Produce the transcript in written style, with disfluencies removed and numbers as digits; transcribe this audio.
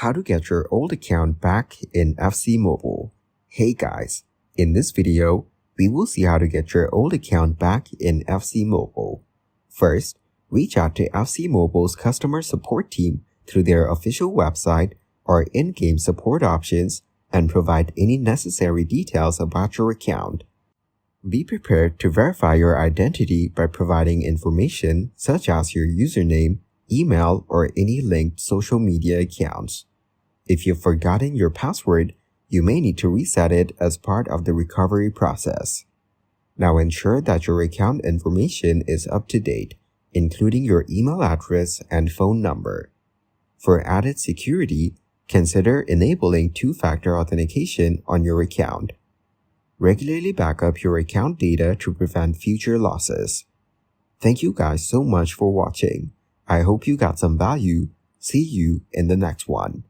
How to get your old account back in FC Mobile. Hey guys, in this video, we will see how to get your old account back in FC Mobile. First, reach out to FC Mobile's customer support team through their official website or in-game support options and provide any necessary details about your account. Be prepared to verify your identity by providing information such as your username, email, or any linked social media accounts. If you've forgotten your password, you may need to reset it as part of the recovery process. Now ensure that your account information is up to date, including your email address and phone number. For added security, consider enabling two-factor authentication on your account. Regularly back up your account data to prevent future losses. Thank you guys so much for watching. I hope you got some value. See you in the next one.